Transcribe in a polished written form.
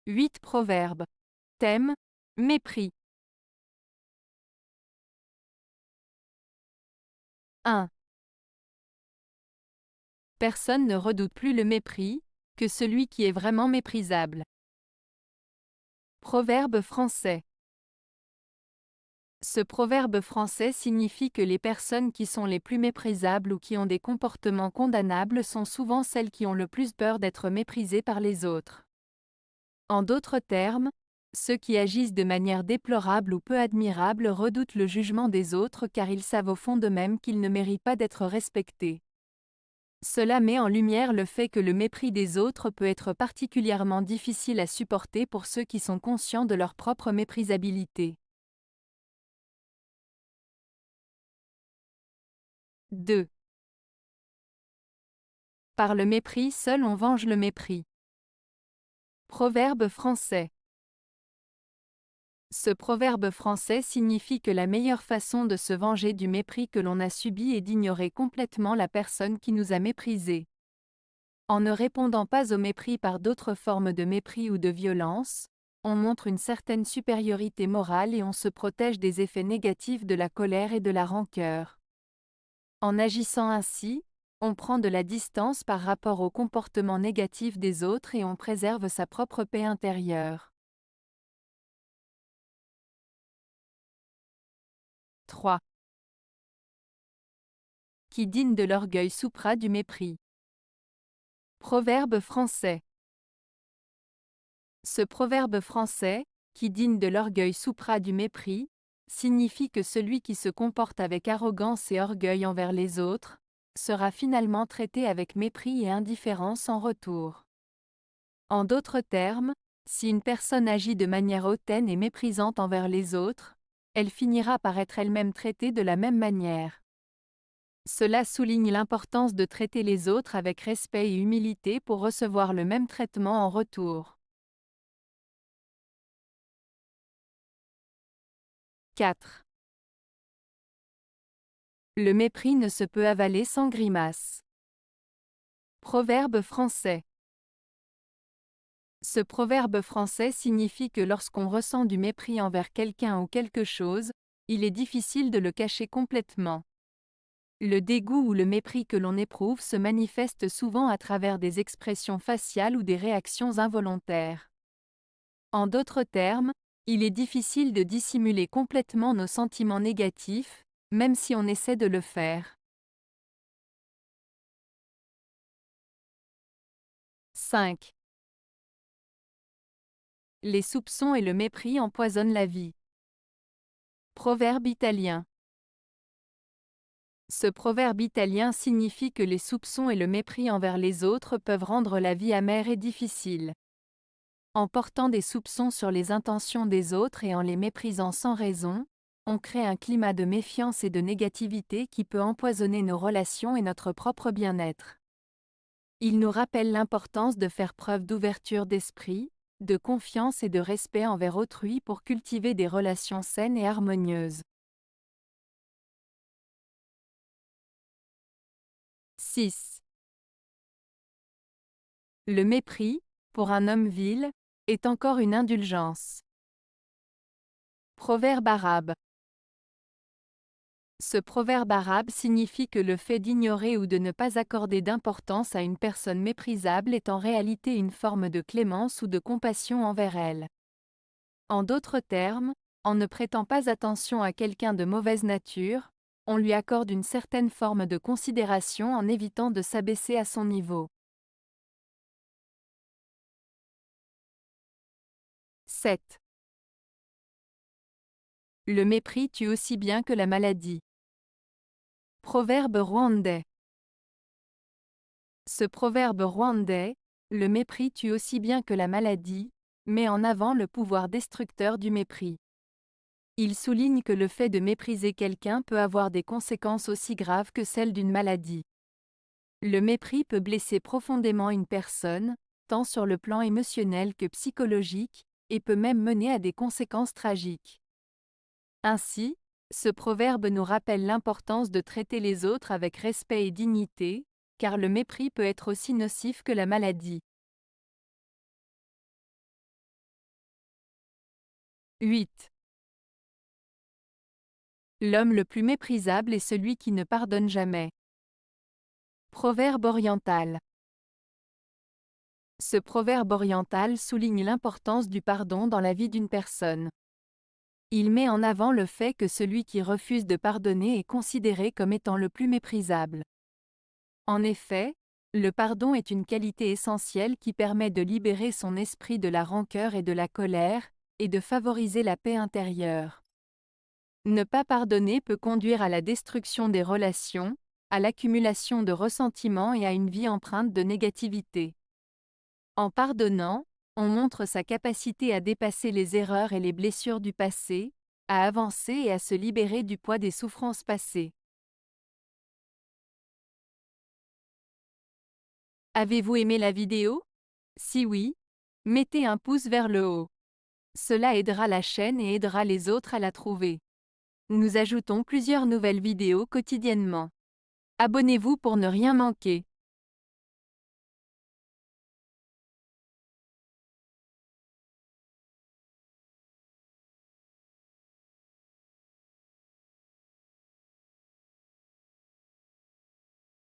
8 proverbes. Thème: mépris. 1. Personne ne redoute plus le mépris que celui qui est vraiment méprisable. Proverbe français. Ce proverbe français signifie que les personnes qui sont les plus méprisables ou qui ont des comportements condamnables sont souvent celles qui ont le plus peur d'être méprisées par les autres. En d'autres termes, ceux qui agissent de manière déplorable ou peu admirable redoutent le jugement des autres car ils savent au fond d'eux-mêmes qu'ils ne méritent pas d'être respectés. Cela met en lumière le fait que le mépris des autres peut être particulièrement difficile à supporter pour ceux qui sont conscients de leur propre méprisabilité. 2. Par le mépris seul on venge le mépris. Proverbe français. Ce proverbe français signifie que la meilleure façon de se venger du mépris que l'on a subi est d'ignorer complètement la personne qui nous a méprisés. En ne répondant pas au mépris par d'autres formes de mépris ou de violence, on montre une certaine supériorité morale et on se protège des effets négatifs de la colère et de la rancœur. En agissant ainsi, on prend de la distance par rapport au comportement négatif des autres et on préserve sa propre paix intérieure. 3. Qui dîne de l'orgueil soupera du mépris. Proverbe français. Ce proverbe français, qui dîne de l'orgueil soupera du mépris, signifie que celui qui se comporte avec arrogance et orgueil envers les autres, sera finalement traité avec mépris et indifférence en retour. En d'autres termes, si une personne agit de manière hautaine et méprisante envers les autres, elle finira par être elle-même traitée de la même manière. Cela souligne l'importance de traiter les autres avec respect et humilité pour recevoir le même traitement en retour. 4. Le mépris ne se peut avaler sans grimace. Proverbe français. Ce proverbe français signifie que lorsqu'on ressent du mépris envers quelqu'un ou quelque chose, il est difficile de le cacher complètement. Le dégoût ou le mépris que l'on éprouve se manifeste souvent à travers des expressions faciales ou des réactions involontaires. En d'autres termes, il est difficile de dissimuler complètement nos sentiments négatifs, même si on essaie de le faire. 5. Les soupçons et le mépris empoisonnent la vie. Proverbe italien. Ce proverbe italien signifie que les soupçons et le mépris envers les autres peuvent rendre la vie amère et difficile. En portant des soupçons sur les intentions des autres et en les méprisant sans raison, on crée un climat de méfiance et de négativité qui peut empoisonner nos relations et notre propre bien-être. Il nous rappelle l'importance de faire preuve d'ouverture d'esprit, de confiance et de respect envers autrui pour cultiver des relations saines et harmonieuses. 6. Le mépris, pour un homme vil, est encore une indulgence. Proverbe arabe. Ce proverbe arabe signifie que le fait d'ignorer ou de ne pas accorder d'importance à une personne méprisable est en réalité une forme de clémence ou de compassion envers elle. En d'autres termes, en ne prêtant pas attention à quelqu'un de mauvaise nature, on lui accorde une certaine forme de considération en évitant de s'abaisser à son niveau. 7. Le mépris tue aussi bien que la maladie. Proverbe rwandais. Ce proverbe rwandais, le mépris tue aussi bien que la maladie, met en avant le pouvoir destructeur du mépris. Il souligne que le fait de mépriser quelqu'un peut avoir des conséquences aussi graves que celles d'une maladie. Le mépris peut blesser profondément une personne, tant sur le plan émotionnel que psychologique, et peut même mener à des conséquences tragiques. Ainsi, ce proverbe nous rappelle l'importance de traiter les autres avec respect et dignité, car le mépris peut être aussi nocif que la maladie. 8. L'homme le plus méprisable est celui qui ne pardonne jamais. Proverbe oriental. Ce proverbe oriental souligne l'importance du pardon dans la vie d'une personne. Il met en avant le fait que celui qui refuse de pardonner est considéré comme étant le plus méprisable. En effet, le pardon est une qualité essentielle qui permet de libérer son esprit de la rancœur et de la colère, et de favoriser la paix intérieure. Ne pas pardonner peut conduire à la destruction des relations, à l'accumulation de ressentiments et à une vie empreinte de négativité. En pardonnant, on montre sa capacité à dépasser les erreurs et les blessures du passé, à avancer et à se libérer du poids des souffrances passées. Avez-vous aimé la vidéo? Si oui, mettez un pouce vers le haut. Cela aidera la chaîne et aidera les autres à la trouver. Nous ajoutons plusieurs nouvelles vidéos quotidiennement. Abonnez-vous pour ne rien manquer.